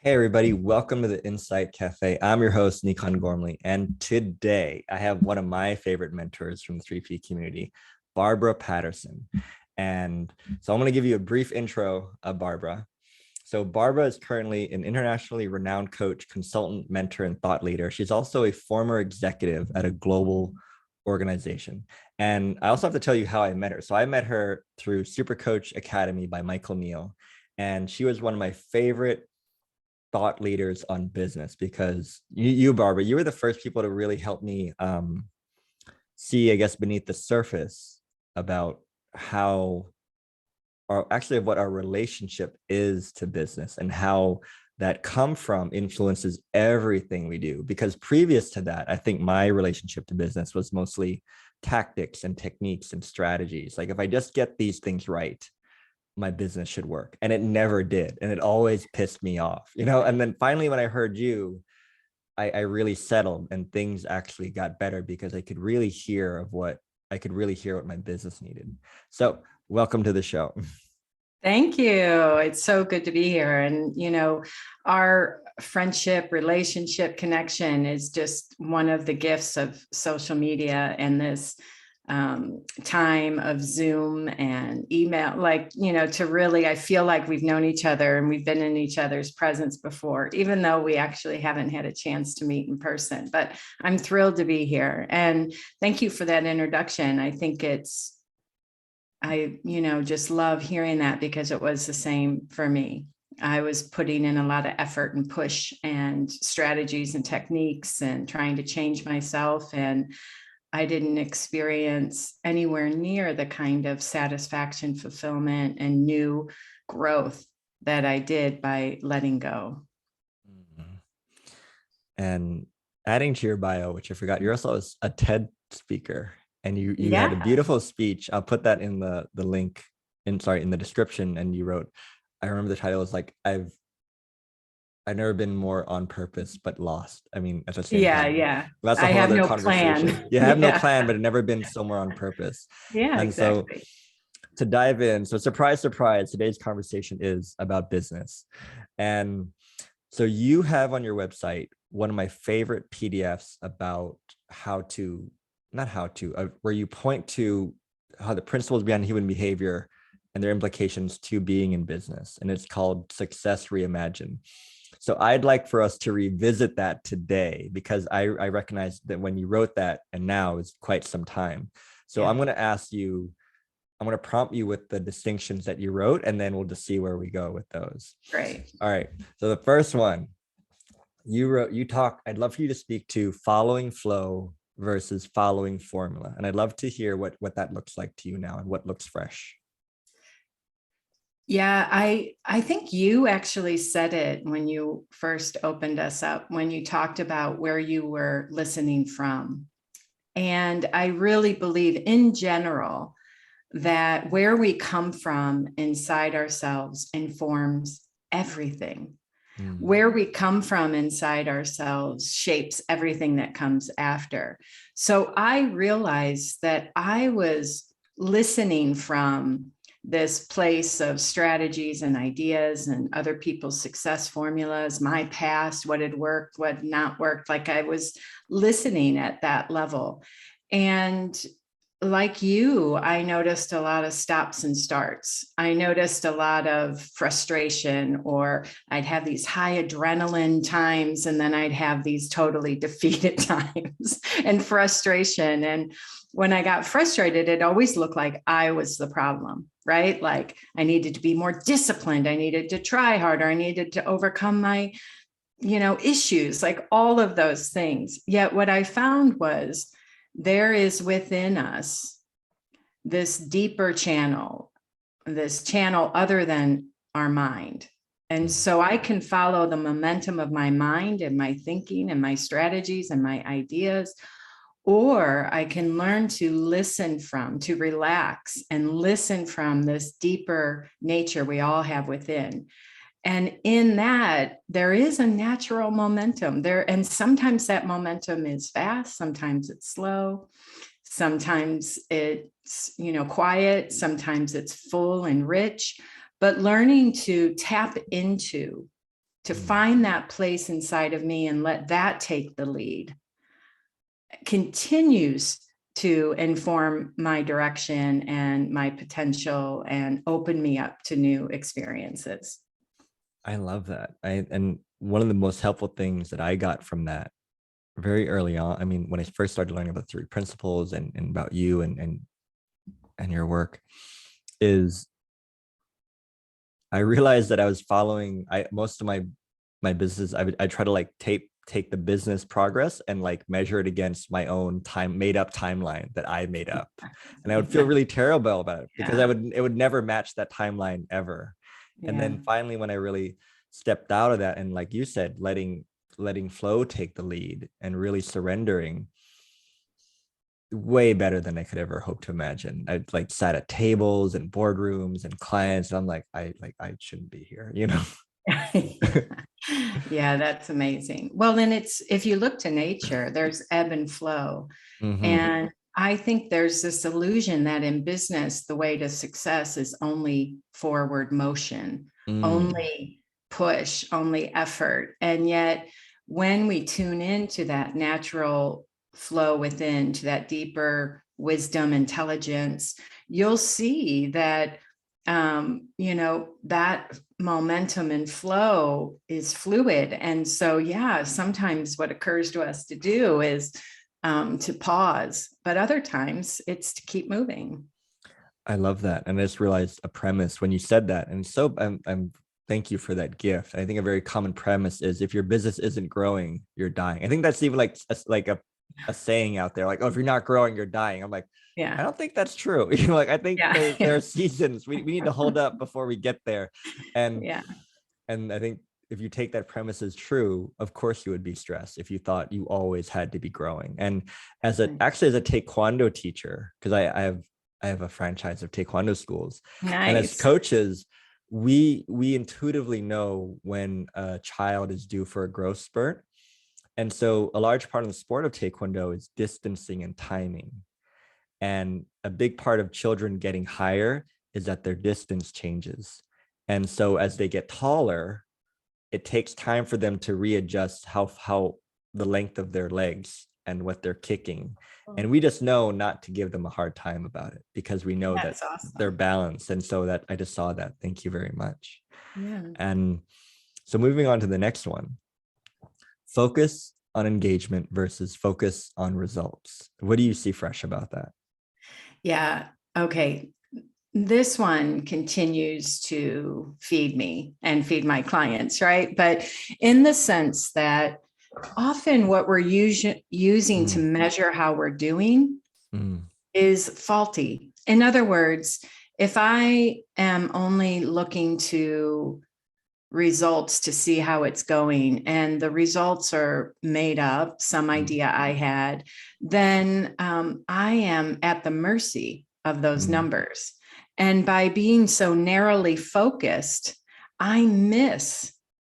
Hey everybody, welcome to the Insight Cafe. I'm your host, 𝗲𝗏𝗃𝗃𝗃, and today I have one of my favorite mentors from the 3P community, Barbara Patterson. And so I'm going to give you a brief intro of Barbara. So Barbara is currently an internationally renowned coach, consultant, mentor, and thought leader. She's also a former executive at a global organization. And I also have to tell you how I met her. So I met her through Super Coach Academy by Michael Neal. And she was one of my favorite thought leaders on business because Barbara, you were the first people to really help me see, I guess, beneath the surface about how, or actually of what our relationship is to business and how that come from influences everything we do. Because previous to that, I think my relationship to business was mostly tactics and techniques and strategies. Like if I just get these things right, my business should work, and it never did, and it always pissed me off, and then finally when I heard you, I really settled, and things actually got better because I could really hear what my business needed. So welcome to the show. Thank you. It's so good to be here. And, our friendship, relationship, connection is just one of the gifts of social media and this time of Zoom and email, to really, I feel like we've known each other and we've been in each other's presence before, even though we actually haven't had a chance to meet in person. But I'm thrilled to be here. And thank you for that introduction. I think I just love hearing that because it was the same for me. I was putting in a lot of effort and push and strategies and techniques and trying to change myself. And I didn't experience anywhere near the kind of satisfaction, fulfillment, and new growth that I did by letting go. And adding to your bio, which I forgot, you're also a TED speaker, and you Yeah. had a beautiful speech. I'll put that in the link in the description. And you wrote, I remember the title was like, I've never been more on purpose, but lost. I mean, at the same time. Yeah. That's a I whole have other no conversation. plan. You have no plan, but it never been somewhere on purpose. Yeah, And so exactly. to dive in, so surprise, surprise, today's conversation is about business. And so you have on your website one of my favorite PDFs about where you point to how the principles behind human behavior and their implications to being in business. And it's called Success Reimagined. So I'd like for us to revisit that today because I recognize that when you wrote that and now is quite some time. So yeah. I'm going to prompt you with the distinctions that you wrote, and then we'll just see where we go with those. Great. All right. So the first one I'd love for you to speak to following flow versus following formula. And I'd love to hear what that looks like to you now and what looks fresh. Yeah, I think you actually said it when you first opened us up, when you talked about where you were listening from. And I really believe in general that where we come from inside ourselves informs everything. Where we come from inside ourselves shapes everything that comes after. So I realized that I was listening from this place of strategies and ideas and other people's success formulas, my past, what had worked, what had not worked. Like I was listening at that level. And like you, I noticed a lot of stops and starts. I noticed a lot of frustration, or I'd have these high adrenaline times, and then I'd have these totally defeated times and frustration. And when I got frustrated, it always looked like I was the problem, right? Like I needed to be more disciplined. I needed to try harder. I needed to overcome my, issues, like all of those things. Yet what I found was there is within us this deeper channel, this channel other than our mind. And so I can follow the momentum of my mind and my thinking and my strategies and my ideas, or I can learn to listen to relax and listen from this deeper nature we all have within. And in that, there is a natural momentum there. And sometimes that momentum is fast, sometimes it's slow, sometimes it's, quiet, sometimes it's full and rich. But learning to tap into to find that place inside of me and let that take the lead continues to inform my direction and my potential and open me up to new experiences. I love that. And one of the most helpful things that I got from that very early on, I mean, when I first started learning about the 3 principles and about you and your work, is I realized that I was following most of my business. I try to like take the business progress and like measure it against my own made up timeline that I made up. And I would feel really terrible about it because it would never match that timeline ever. And then finally, when I really stepped out of that and, like you said, letting flow take the lead and really surrendering, way better than I could ever hope to imagine. I like sat at tables and boardrooms and clients, and I'm like, I shouldn't be here, you know? Yeah, that's amazing. Well, then if you look to nature, there's ebb and flow. And I think there's this illusion that in business, the way to success is only forward motion, only push, only effort. And yet when we tune into that natural flow within, to that deeper wisdom, intelligence, you'll see that that momentum and flow is fluid. And so, yeah, sometimes what occurs to us to do is to pause, but other times it's to keep moving. I love that. And I just realized a premise when you said that. And so I'm thank you for that gift. I think a very common premise is if your business isn't growing, you're dying. I think that's even like a saying out there, like, oh, if you're not growing, you're dying. I'm like, yeah, I don't think that's true. You know, like I think there are seasons we need to hold up before we get there. And and I think if you take that premise as true, of course you would be stressed if you thought you always had to be growing. And actually as a taekwondo teacher, because I have a franchise of taekwondo schools, and as coaches, we intuitively know when a child is due for a growth spurt. And so a large part of the sport of taekwondo is distancing and timing. And a big part of children getting higher is that their distance changes. And so as they get taller, it takes time for them to readjust how the length of their legs and what they're kicking. And we just know not to give them a hard time about it because we know that they're balanced. And so that I just saw that. Thank you very much. Yeah. And so moving on to the next one, focus on engagement versus focus on results. What do you see fresh about that? Yeah. Okay. This one continues to feed me and feed my clients, right? But in the sense that often what we're using to measure how we're doing is faulty. In other words, if I am only looking to results to see how it's going and the results are made up, some idea I had, then I am at the mercy of those numbers. And by being so narrowly focused, I miss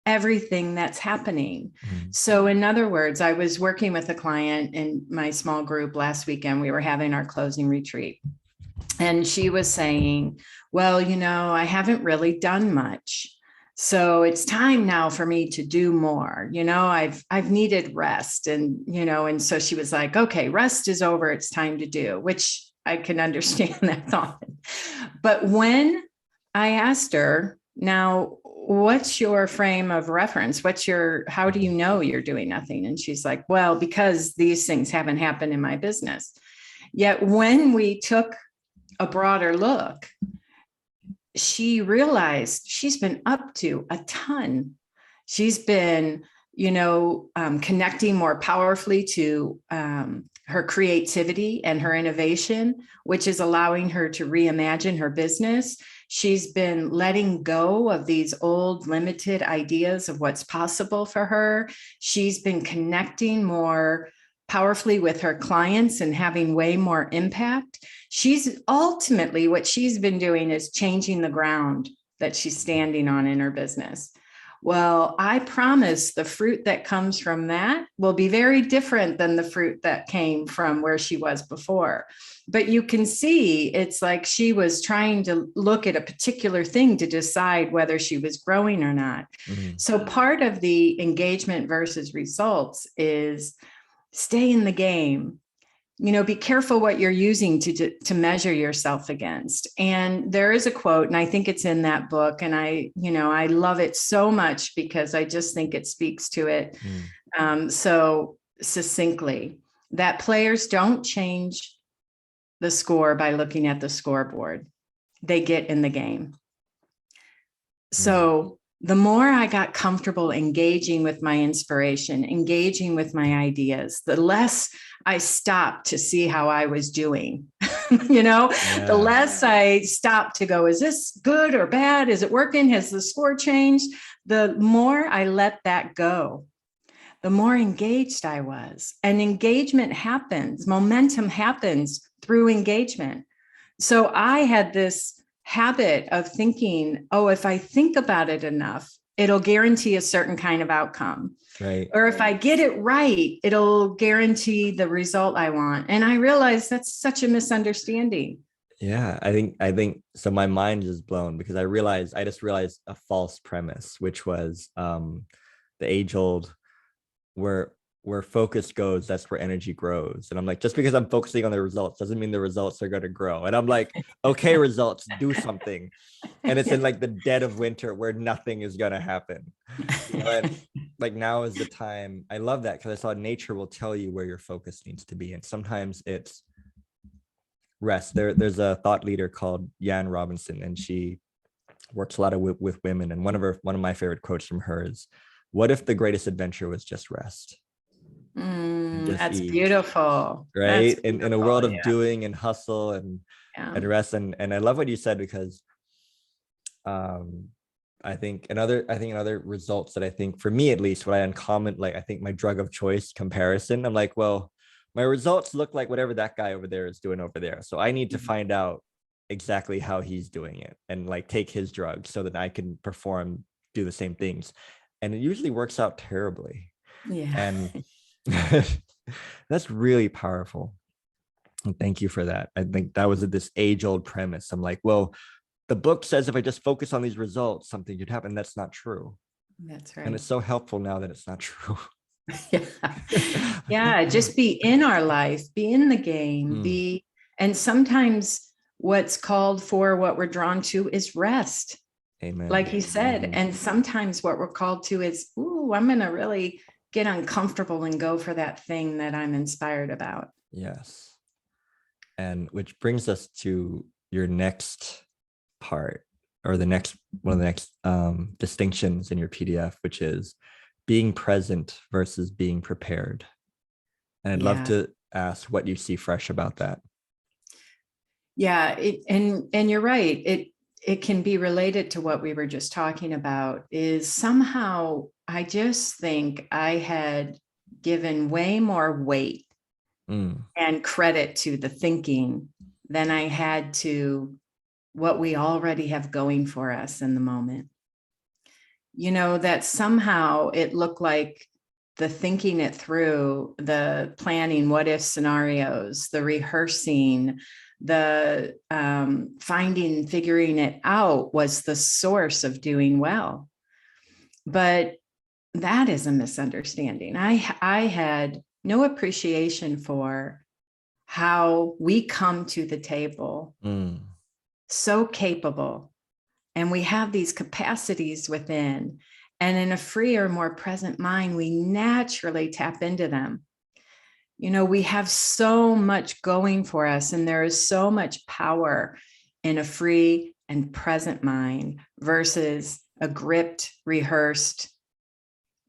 everything that's happening. So in other words, I was working with a client in my small group last weekend. We were having our closing retreat. And she was saying, well, I haven't really done much. So it's time now for me to do more. I've needed rest. And so she was like, okay, rest is over. It's time to do, which I can understand that thought. But when I asked her, now, what's your frame of reference? How do you know you're doing nothing? And she's like, well, because these things haven't happened in my business. Yet when we took a broader look, she realized she's been up to a ton. She's been, connecting more powerfully to her creativity and her innovation, which is allowing her to reimagine her business. She's been letting go of these old limited ideas of what's possible for her. She's been connecting more powerfully with her clients and having way more impact. She's ultimately, what she's been doing is changing the ground that she's standing on in her business. Well, I promise the fruit that comes from that will be very different than the fruit that came from where she was before. But you can see it's like she was trying to look at a particular thing to decide whether she was growing or not. Mhm. So part of the engagement versus results is stay in the game. Be careful what you're using to measure yourself against. And there is a quote, and I think it's in that book, and I love it so much because I just think it speaks to it so succinctly, that players don't change the score by looking at the scoreboard. They get in the game. So the more I got comfortable engaging with my inspiration, engaging with my ideas, the less I stopped to see how I was doing. The less I stopped to go, is this good or bad? Is it working? Has the score changed? The more I let that go, the more engaged I was. And engagement happens, momentum happens through engagement. So I had this habit of thinking, oh, if I think about it enough, it'll guarantee a certain kind of outcome. Right. Or if I get it right, it'll guarantee the result I want. And I realized that's such a misunderstanding. Yeah, I think so. My mind is blown because I just realized a false premise, which was the age old where focus goes, that's where energy grows. And I'm like, just because I'm focusing on the results doesn't mean the results are going to grow. And I'm like, okay, results, do something. And it's in like the dead of winter where nothing is going to happen. And like now is the time. I love that because I saw nature will tell you where your focus needs to be. And sometimes it's rest. There's a thought leader called Jan Robinson, and she works a lot with women. And one of my favorite quotes from her is, what if the greatest adventure was just rest? That's eat, beautiful. right? That's beautiful, in a world of doing and hustle and rest. And I love what you said, because I think another results that I think, for me at least, what I uncomment, like I think my drug of choice, comparison. I'm like, well, my results look like whatever that guy over there is doing over there. So I need to find out exactly how he's doing it and like take his drug so that I can do the same things. And it usually works out terribly. Yeah. And that's really powerful. And thank you for that. I think that was this age-old premise. I'm like, well, the book says if I just focus on these results, something could happen. That's not true. That's right. And it's so helpful now that it's not true. Yeah, just be in our life, be in the game, and sometimes what's called for, what we're drawn to, is rest. Amen. Like you said. And sometimes what we're called to is, I'm going to really get uncomfortable and go for that thing that I'm inspired about. Yes. And which brings us to your next part, or one of the next distinctions in your PDF, which is being present versus being prepared. And I'd love to ask what you see fresh about that. Yeah, and you're right. It can be related to what we were just talking about. Is somehow I just think I had given way more weight and credit to the thinking than I had to what we already have going for us in the moment. That somehow it looked like the thinking it through, the planning, what if scenarios, the rehearsing, the figuring it out was the source of doing well. But that is a misunderstanding. I had no appreciation for how we come to the table so capable, and we have these capacities within, and in a freer, more present mind, we naturally tap into them. We have so much going for us, and there is so much power in a free and present mind versus a gripped, rehearsed,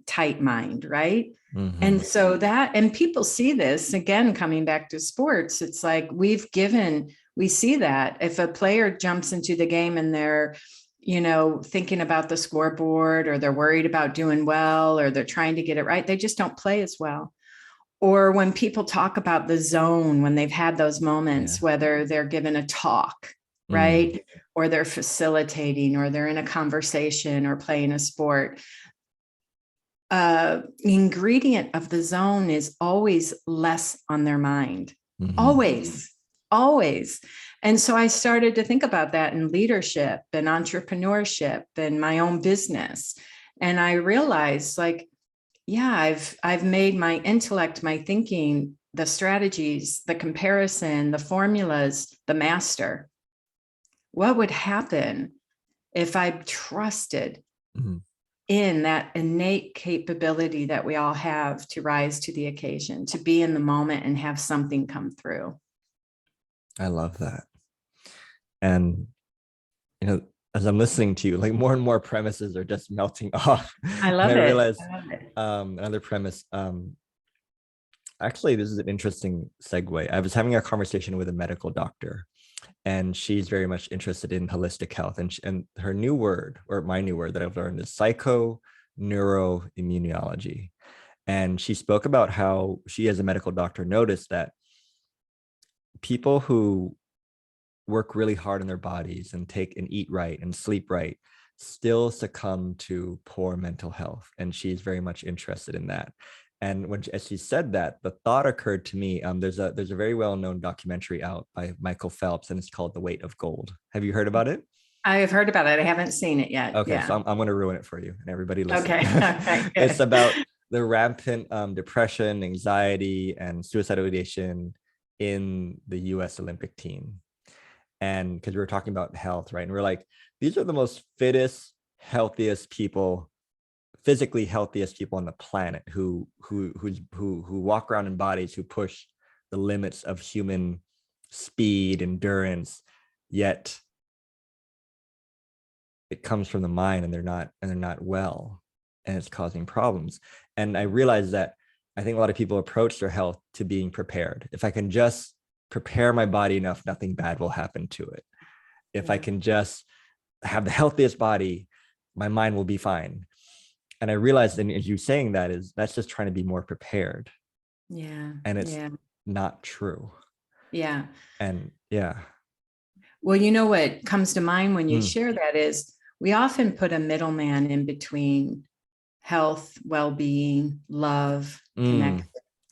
tight mind, right? And so and people see this, again, coming back to sports, it's like we see that if a player jumps into the game and they're, thinking about the scoreboard, or they're worried about doing well, or they're trying to get it right, they just don't play as well. Or when people talk about the zone, when they've had those moments, whether they're given a talk right? Or they're facilitating, or they're in a conversation or playing a sport. The ingredient of the zone is always less on their mind. Always. And so I started to think about that in leadership and entrepreneurship and my own business. And I realized, like, yeah, I've made my intellect, my thinking, the strategies, the comparison, the formulas, the master. What would happen if I trusted in that innate capability that we all have to rise to the occasion, to be in the moment and have something come through? I love that. And, as I'm listening to you, like, more and more premises are just melting off. I love and I it. realized I love it. Another premise. Actually, this is an interesting segue. I was having a conversation with a medical doctor, and she's very much interested in holistic health. And her new word, or my new word that I've learned, is psychoneuroimmunology. And she spoke about how she, as a medical doctor, noticed that people who work really hard on their bodies and eat right and sleep right still succumb to poor mental health. And she's very much interested in that. And as she said that, the thought occurred to me. There's a very well-known documentary out by Michael Phelps, and it's called The Weight of Gold. Have you heard about it? I have heard about it. I haven't seen it yet. Okay, yeah. so I'm going to ruin it for you and everybody listening. Okay. It's about the rampant depression, anxiety, and suicidal ideation in the U.S. Olympic team. And because we were talking about health, right? And we're like, these are the most fittest, healthiest people, physically healthiest people on the planet who walk around in bodies who push the limits of human speed, endurance, yet it comes from the mind, and they're not well, and it's causing problems. And I realized that I think a lot of people approach their health to being prepared. If I can just prepare my body enough, nothing bad will happen to it. If I can just have the healthiest body, my mind will be fine. And I realized, and as you saying that, that's just trying to be more prepared. Yeah. And it's not true. Yeah. And well, you know what comes to mind when you share that is we often put a middleman in between health, well-being, love, connection.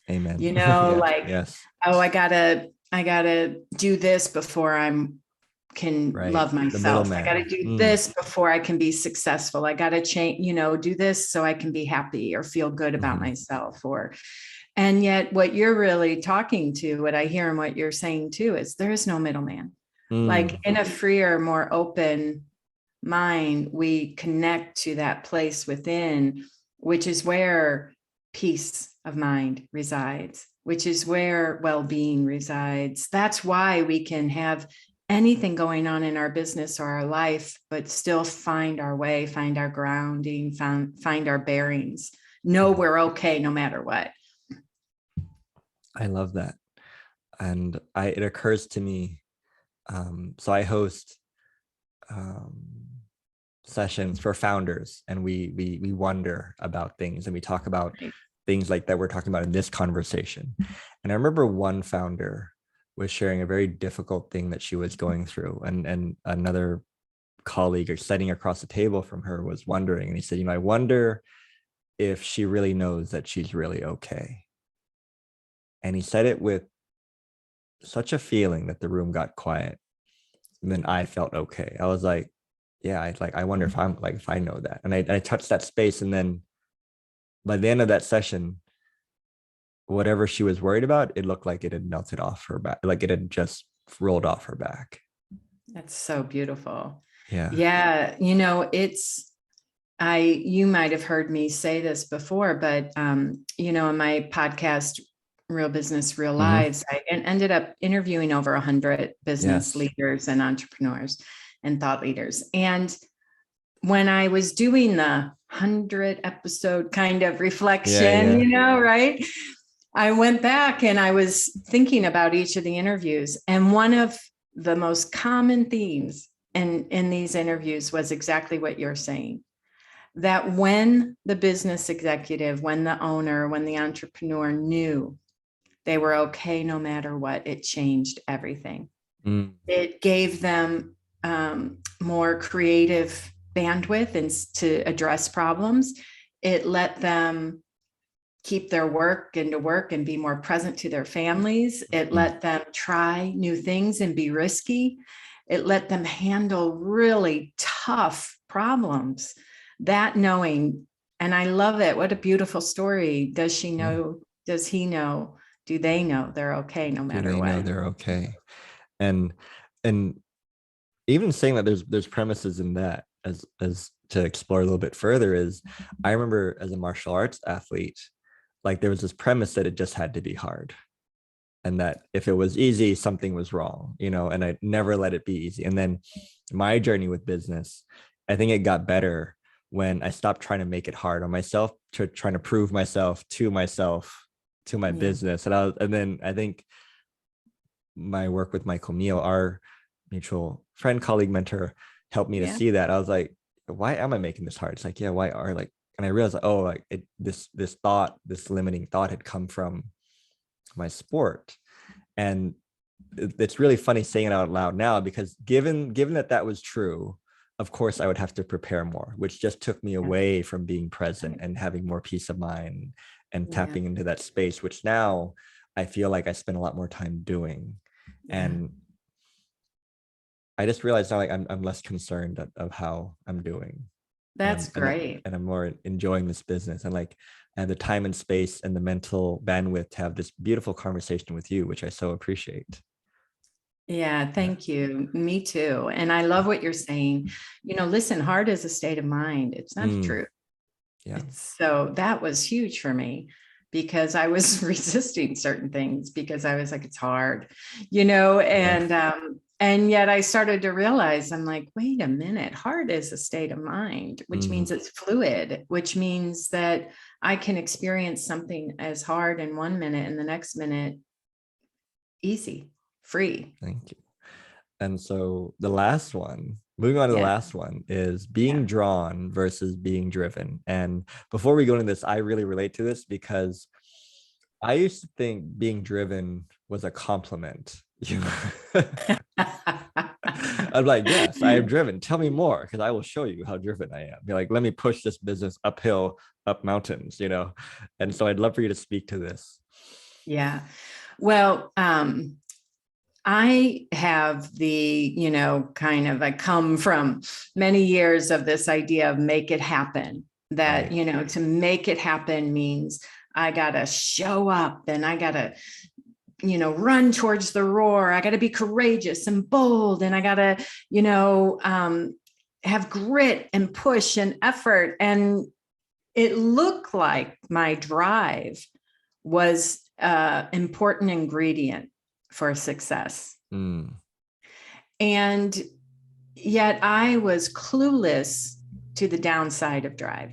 Amen. Yes. Oh, I gotta do this before can love myself. I got to do this before I can be successful. I got to change, do this so I can be happy or feel good about myself. And yet what you're really talking to, what I hear and what you're saying too, is there is no middleman. Like in a freer, more open mind, we connect to that place within, which is where peace of mind resides, which is where well-being resides. That's why we can have anything going on in our business or our life, but still find our way, find our grounding, find our bearings, know we're okay no matter what. I love that. And it occurs to me, so I host sessions for founders, and we wonder about things, and we talk about things like that we're talking about in this conversation. And I remember one founder was sharing a very difficult thing that she was going through, and another colleague sitting across the table from her was wondering, and he said, I wonder if she really knows that she's really okay. And he said it with such a feeling that the room got quiet. And then I felt okay. I was like, I wonder if if I know that. And I touched that space. And then by the end of that session, whatever she was worried about, it looked like it had melted off her back. Like it had just rolled off her back. That's so beautiful. Yeah. Yeah. You might have heard me say this before, but, in my podcast, Real Business, Real Lives, I ended up interviewing over 100 business leaders and entrepreneurs and thought leaders. And when I was doing the 100 episode kind of reflection, right? I went back and I was thinking about each of the interviews. And one of the most common themes in these interviews was exactly what you're saying. That when the business executive, when the owner, when the entrepreneur knew they were okay no matter what, it changed everything. It gave them more creative bandwidth and to address problems. It let them keep their work into work and be more present to their families. It let them try new things and be risky. It let them handle really tough problems. That knowing, and I love it. What a beautiful story. Does she know? Does he know? Do they know they're okay no matter Do they what? know they're okay? And even saying that there's premises in that as to explore a little bit further is, I remember as a martial arts athlete, like there was this premise that it just had to be hard, and that if it was easy, something was wrong, and I never let it be easy. And then my journey with business, I think it got better when I stopped trying to make it hard on myself, to trying to prove myself, to my business. And then I think my work with Michael Neal, our mutual friend, colleague, mentor, helped me to see that. I was like, why am I making this hard? It's like, why are and I realized, this limiting thought had come from my sport. And it's really funny saying it out loud now, because given that was true, of course I would have to prepare more, which just took me away from being present and having more peace of mind and tapping into that space, which now I feel like I spend a lot more time doing. And I just realized now, like, I'm less concerned of how I'm doing. That's great. And I'm more enjoying this business, and like I have the time and space and the mental bandwidth to have this beautiful conversation with you, which I so appreciate. Yeah, thank you. Me too. And I love what you're saying. Listen, hard is a state of mind. It's not true. Yeah. So that was huge for me, because I was resisting certain things because I was like, it's hard, and yet I started to realize, I'm like, wait a minute, hard is a state of mind, which means it's fluid, which means that I can experience something as hard in 1 minute and the next minute easy, free. Thank you. And so the last one, moving on to the last one, is being drawn versus being driven. And before we go into this, I really relate to this because I used to think being driven was a compliment. I'm like, yes, I am driven. Tell me more, because I will show you how driven I am. Be like, let me push this business uphill, up mountains, And so I'd love for you to speak to this. Yeah. Well, I have I come from many years of this idea of make it happen, that, to make it happen means I got to show up and I got to, run towards the roar. I got to be courageous and bold. And I got to, have grit and push and effort. And it looked like my drive was an important ingredient for success. And yet I was clueless to the downside of drive.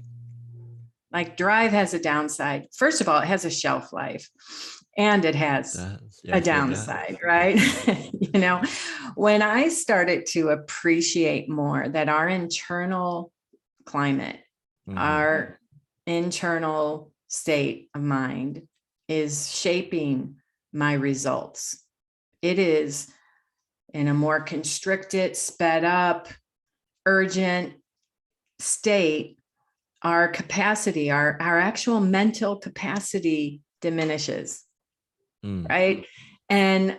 Like, drive has a downside. First of all, it has a shelf life, and it has a downside, right? When I started to appreciate more that our internal climate, our internal state of mind is shaping my results. It is in a more constricted, sped up, urgent state. Our capacity, our actual mental capacity diminishes, right? And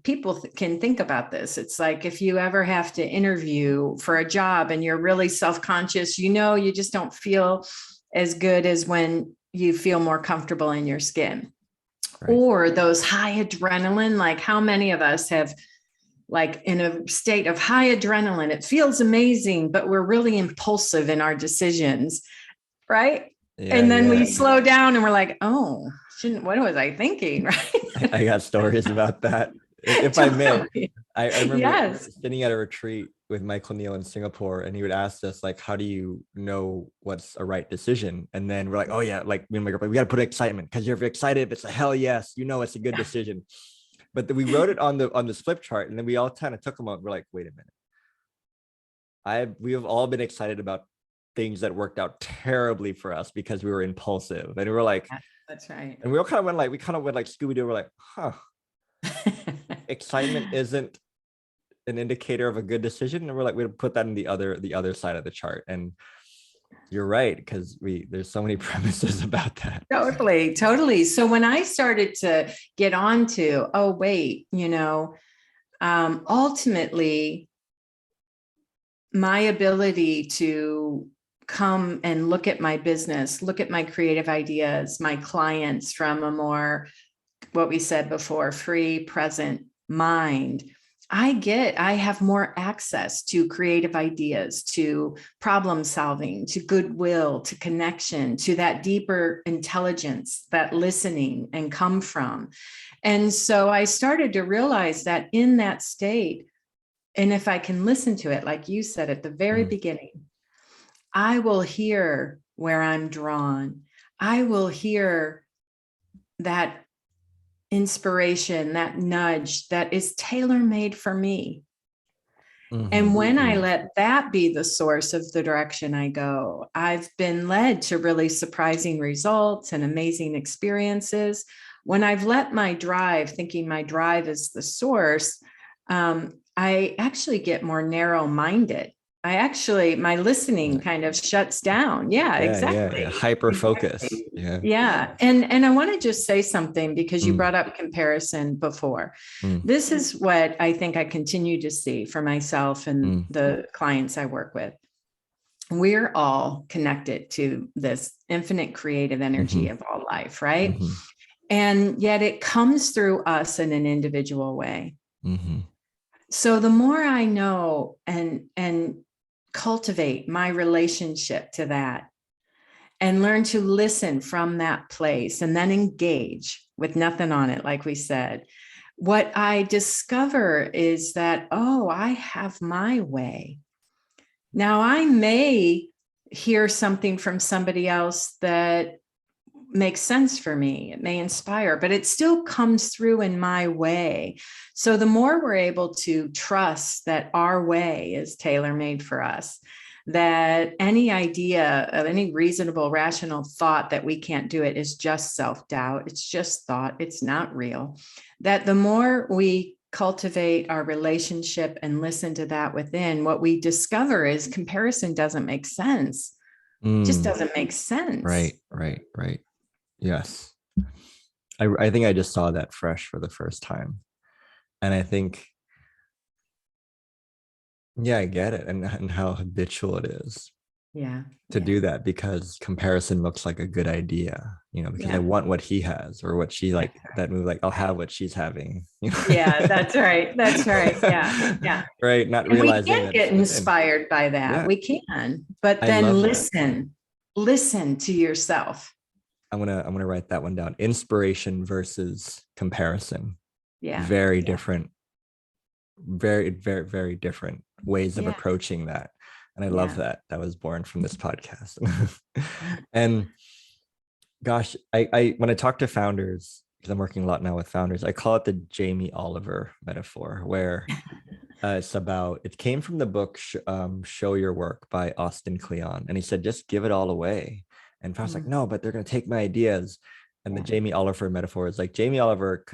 people can think about this. It's like, if you ever have to interview for a job and you're really self-conscious, you just don't feel as good as when you feel more comfortable in your skin. Right. Or those high adrenaline, like how many of us have, like, in a state of high adrenaline, it feels amazing, but we're really impulsive in our decisions, right? And then we slow down and we're like, oh, what was I thinking, right? I got stories about that. If totally. I may, I remember sitting at a retreat with Michael Neal in Singapore, and he would ask us, like, how do you know what's a right decision? And then we're like, oh yeah, like me and my girlfriend, we got to put excitement, because you're excited if it's a hell yes, it's a good decision. But then we wrote it on this flip chart, and then we all kind of took them out. We're like, wait a minute. We have all been excited about things that worked out terribly for us because we were impulsive, and we were like, that's right. And we all kind of went like Scooby-Doo. We're like, huh. Excitement isn't an indicator of a good decision, and we're like, we put that in the other side of the chart. And you're right, because there's so many premises about that. Totally. So when I started to get on to, oh, wait, ultimately, my ability to come and look at my business, look at my creative ideas, my clients from a more, what we said before, free, present mind, I have more access to creative ideas, to problem solving, to goodwill, to connection, to that deeper intelligence, that listening and come from. And so I started to realize that in that state, and if I can listen to it, like you said at the very beginning, I will hear where I'm drawn. I will hear that inspiration, that nudge that is tailor-made for me. And when I let that be the source of the direction I go, I've been led to really surprising results and amazing experiences. When I've let my drive, thinking my drive is the source, I actually get more narrow-minded. My listening kind of shuts down. Yeah, exactly. Hyper focus. Exactly. Yeah. And I want to just say something, because you brought up comparison before. This is what I think I continue to see for myself and the clients I work with. We're all connected to this infinite creative energy of all life, right? And yet it comes through us in an individual way. So the more I know and cultivate my relationship to that, and learn to listen from that place, and then engage with nothing on it, like we said, what I discover is that, oh, I have my way. Now, I may hear something from somebody else that makes sense for me. It may inspire, but it still comes through in my way. So the more we're able to trust that our way is tailor-made for us, that any idea of any reasonable, rational thought that we can't do it is just self-doubt. It's just thought. It's not real. That the more we cultivate our relationship and listen to that within, what we discover is comparison doesn't make sense. It just doesn't make sense. Right. Yes. I think I just saw that fresh for the first time. And I think, yeah, I get it. And how habitual it is to do that, because comparison looks like a good idea, because I want what he has or what she like, that move, like I'll have what she's having. Yeah, that's right. Yeah. Right. Not and realizing we can get inspired by that. Yeah. We can, but then listen to yourself. I'm gonna write that one down. Inspiration versus comparison. Yeah. Very different, very different ways of approaching that. And I love that was born from this podcast. And gosh, I when I talk to founders, because I'm working a lot now with founders, I call it the Jamie Oliver metaphor, where it came from the book Show Your Work by Austin Kleon. And he said, just give it all away. And I was like, no, but they're going to take my ideas. And the Jamie Oliver metaphor is like, Jamie Oliver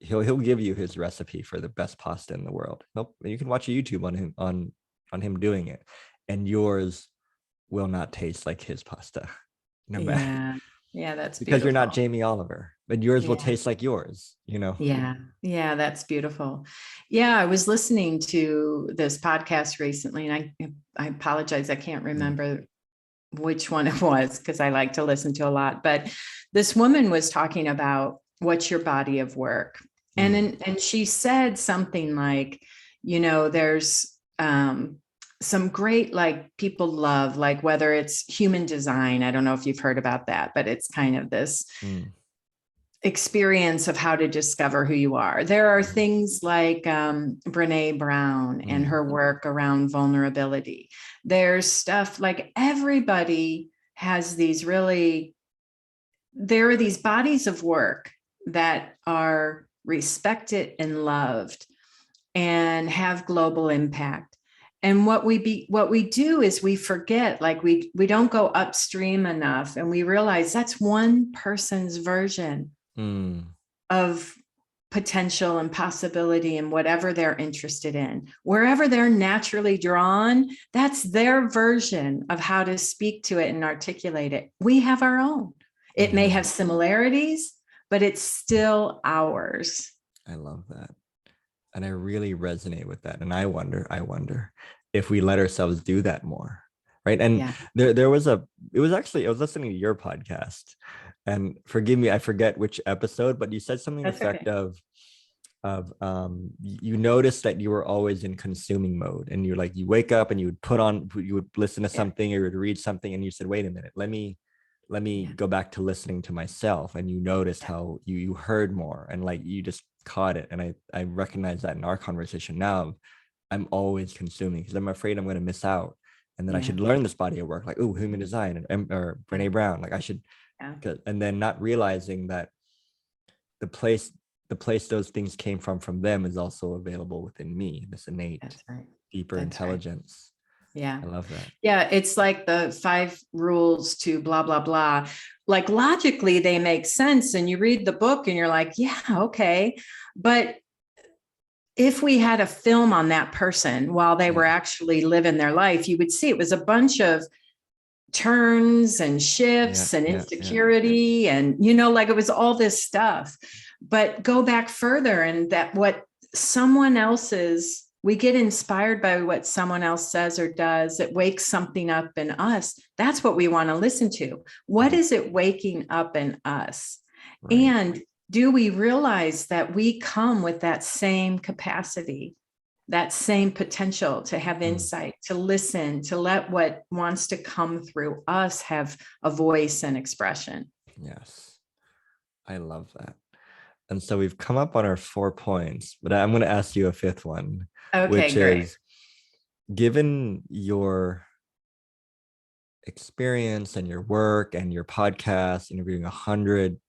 he'll give you his recipe for the best pasta in the world. You can watch a YouTube on him doing it, and yours will not taste like his pasta. No matter. Yeah, that's because beautiful. You're not Jamie Oliver, but yours will taste like yours, Yeah, that's beautiful. Yeah, I was listening to this podcast recently, and I apologize, I can't remember which one it was, because I like to listen to a lot, but this woman was talking about what's your body of work. And she said something like, there's some great, like, people love, like, whether it's human design, I don't know if you've heard about that, but it's kind of this experience of how to discover who you are. There are things like Brené Brown and her work around vulnerability. There's stuff like, everybody has there are these bodies of work that are respected and loved and have global impact. And what we do is we forget, like we don't go upstream enough, and we realize that's one person's version of potential and possibility in whatever they're interested in. Wherever they're naturally drawn, that's their version of how to speak to it and articulate it. We have our own. It may have similarities, but it's still ours. I love that. And I really resonate with that. And I wonder if we let ourselves do that more. Right. And there was I was listening to your podcast, and forgive me, I forget which episode, but you said something to the effect of you noticed that you were always in consuming mode, and you're like, you wake up and you would listen to something or you would read something, and you said, wait a minute, let me go back to listening to myself. And you noticed how you heard more, and like you just caught it. And I recognize that in our conversation now. I'm always consuming because I'm afraid I'm going to miss out. And then I should learn this body of work, like, human design or Brené Brown. Like I should, and then not realizing that the place those things came from them is also available within me, this innate, deeper intelligence. Yeah. I love that. Yeah. It's like the 5 rules to blah, blah, blah. Like logically they make sense. And you read the book and you're like, yeah, okay. But if we had a film on that person while they were actually living their life, you would see it was a bunch of turns and shifts and insecurity. And, like it was all this stuff. But go back further, and that what someone else's, we get inspired by what someone else says or does. It wakes something up in us. That's what we want to listen to. What is it waking up in us? Right. And do we realize that we come with that same capacity, that same potential to have insight, to listen, to let what wants to come through us have a voice and expression? Yes, I love that. And so we've come up on our 4 points, but I'm going to ask you a 5th one, which is, given your experience and your work and your podcast, interviewing 100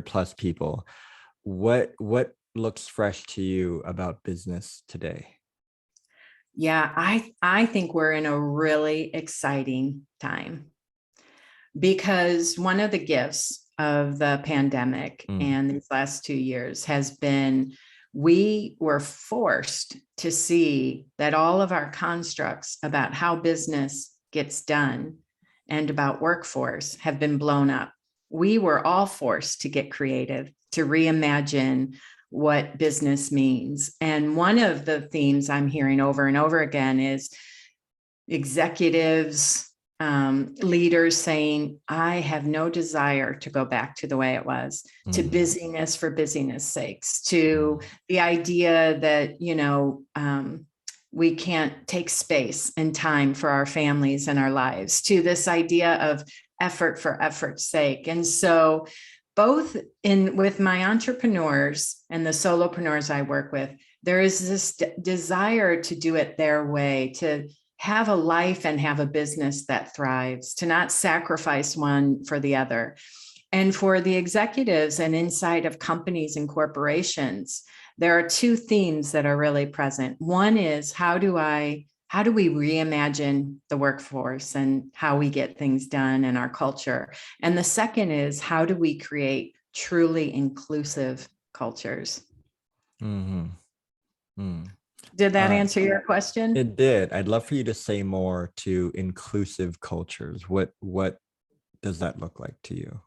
plus people, what looks fresh to you about business today? Yeah, I think we're in a really exciting time, because one of the gifts of the pandemic and these last 2 years has been, we were forced to see that all of our constructs about how business gets done and about workforce have been blown up. We were all forced to get creative, to reimagine what business means. And one of the themes I'm hearing over and over again is executives, leaders saying, I have no desire to go back to the way it was, to busyness for busyness sakes, to the idea that, we can't take space and time for our families and our lives, to this idea of effort for effort's sake. And so both with my entrepreneurs and the solopreneurs I work with, there is this desire to do it their way, to have a life and have a business that thrives, to not sacrifice one for the other. And for the executives and inside of companies and corporations, there are 2 themes that are really present. One is, how do we reimagine the workforce and how we get things done in our culture? And the second is, how do we create truly inclusive cultures? Did that answer your question? It did. I'd love for you to say more to inclusive cultures. What does that look like to you?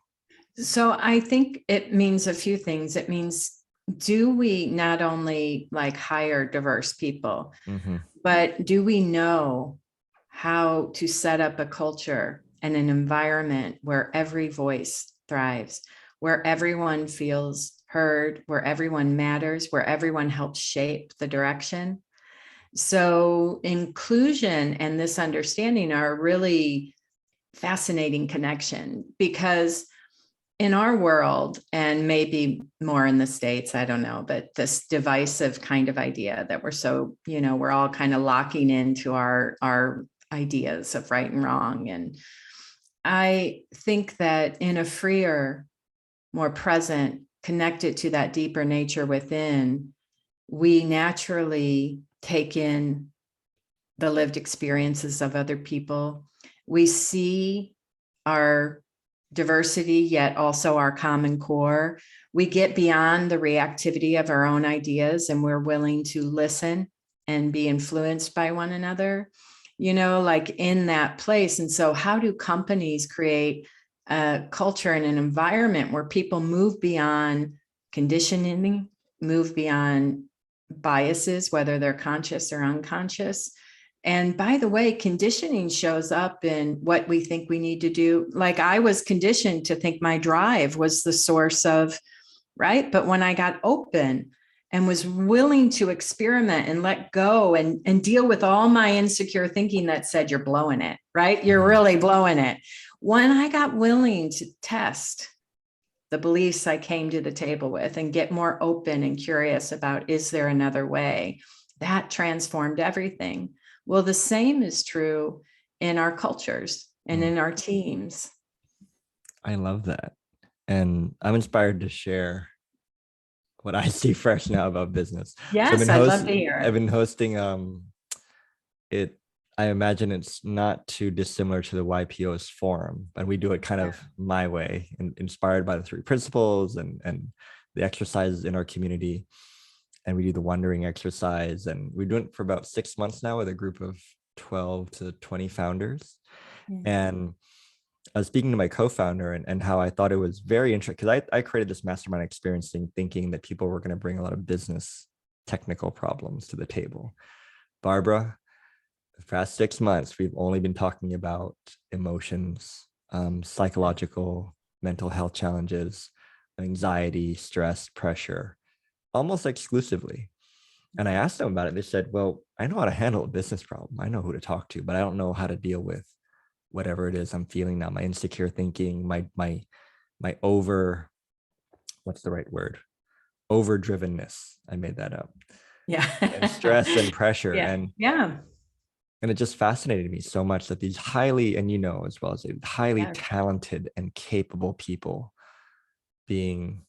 So I think it means a few things. It means, do we not only hire diverse people, but do we know how to set up a culture and an environment where every voice thrives, where everyone feels heard, where everyone matters, where everyone helps shape the direction? So inclusion and this understanding are a really fascinating connection, because in our world, and maybe more in the States, I don't know, but this divisive kind of idea that we're so, we're all kind of locking into our ideas of right and wrong. And I think that in a freer, more present, connected to that deeper nature within, we naturally take in the lived experiences of other people. We see our diversity, yet also our common core. We get beyond the reactivity of our own ideas, and we're willing to listen and be influenced by one another, like in that place. And so how do companies create a culture and an environment where people move beyond conditioning, move beyond biases, whether they're conscious or unconscious? And by the way, conditioning shows up in what we think we need to do. Like I was conditioned to think my drive was the source of, right? But when I got open and was willing to experiment and let go and deal with all my insecure thinking that said, you're blowing it, right? You're really blowing it. When I got willing to test the beliefs I came to the table with and get more open and curious about, is there another way? That transformed everything. Well, the same is true in our cultures and in our teams. I love that. And I'm inspired to share what I see fresh now about business. Yes, So I'd love to hear it. I've been hosting it. I imagine it's not too dissimilar to the YPO's forum, but we do it kind of my way, and inspired by the 3 principles and the exercises in our community. And we do the wondering exercise, and we're doing it for about 6 months now with a group of 12 to 20 founders. And I was speaking to my co-founder and how I thought it was very interesting, because I created this mastermind experience thinking that people were going to bring a lot of business technical problems to the table. Barbara, the past 6 months, we've only been talking about emotions, psychological, mental health challenges, anxiety, stress, pressure, almost exclusively. And I asked them about it. They said, well, I know how to handle a business problem. I know who to talk to, but I don't know how to deal with whatever it is I'm feeling now, my insecure thinking, my what's the right word? Overdrivenness. I made that up. Yeah. And stress and pressure. Yeah. And it just fascinated me so much that these highly, and as well as highly talented and capable people being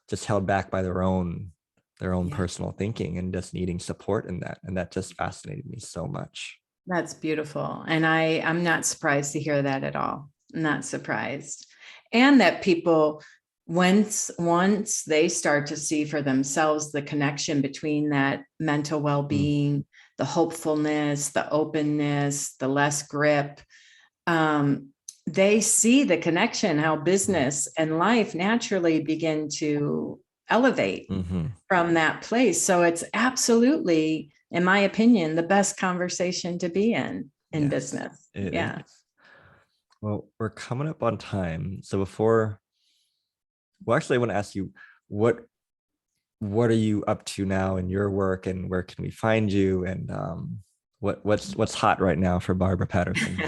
just held back by their own personal thinking and just needing support in that. And that just fascinated me so much. That's beautiful. And I'm not surprised to hear that at all. I'm not surprised. And that people, once they start to see for themselves the connection between that mental well-being, the hopefulness, the openness, the less grip, they see the connection, how business and life naturally begin to elevate from that place. So it's absolutely, in my opinion, the best conversation to be in business. Yeah. Well, we're coming up on time. So actually I want to ask you, what are you up to now in your work, and where can we find you? And what's hot right now for Barbara Patterson?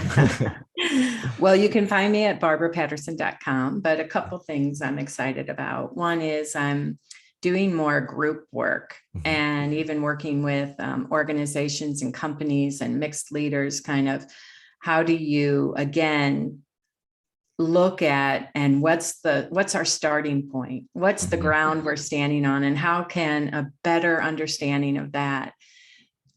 Well, you can find me at 𝗲𝗲𝗃𝗃𝗃.com, but a couple things I'm excited about. One is I'm doing more group work and even working with organizations and companies and mixed leaders. Kind of, how do you again look at, and what's our starting point? What's the ground we're standing on, and how can a better understanding of that?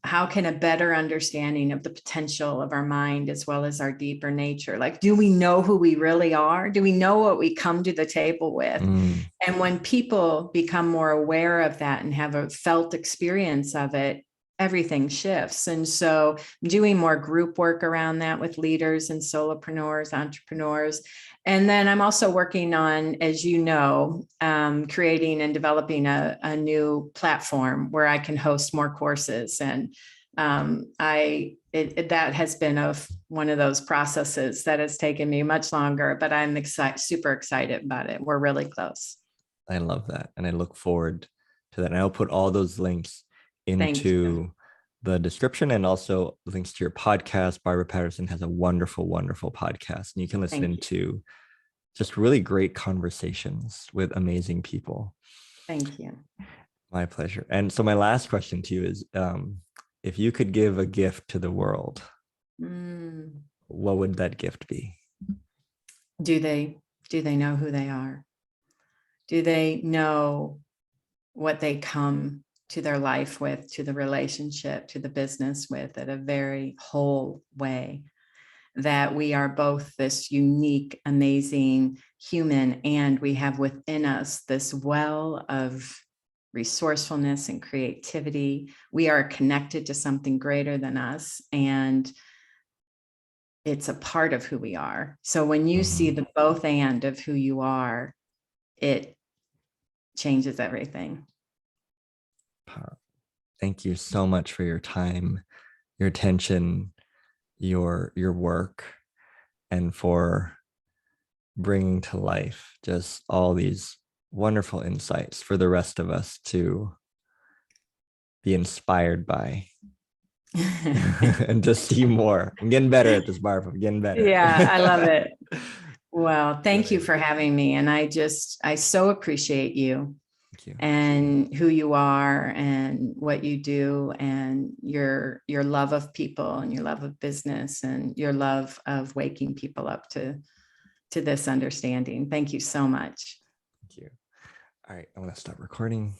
How can a better understanding of the potential of our mind as well as our deeper nature? Like, do we know who we really are? Do we know what we come to the table with? And when people become more aware of that and have a felt experience of it, everything shifts. And so I'm doing more group work around that with leaders and solopreneurs, entrepreneurs. And then I'm also working on, as you know, creating and developing a new platform where I can host more courses. And that has been one of those processes that has taken me much longer, but I'm super excited about it. We're really close. I love that. And I look forward to that. And I'll put all those links into the description, and also links to your podcast. Barbara Patterson has a wonderful, wonderful podcast, and you can listen into just really great conversations with amazing people. Thank you. My pleasure. And so my last question to you is, if you could give a gift to the world, what would that gift be? Do they know who they are? Do they know what they come to their life with, to the relationship, to the business with, at a very whole way? that we are both this unique, amazing human, and we have within us this well of resourcefulness and creativity. We are connected to something greater than us, and it's a part of who we are. So when you see the both and of who you are, it changes everything. Thank you so much for your time, your attention, your work, and for bringing to life just all these wonderful insights for the rest of us to be inspired by. And to see more. I'm getting better at this, Barbara. I'm getting better. Yeah, I love it. Well, thank you for having me. And I so appreciate you. Thank you. And who you are and what you do, and your love of people and your love of business and your love of waking people up to this understanding. Thank you so much. Thank you. All right, I'm going to stop recording.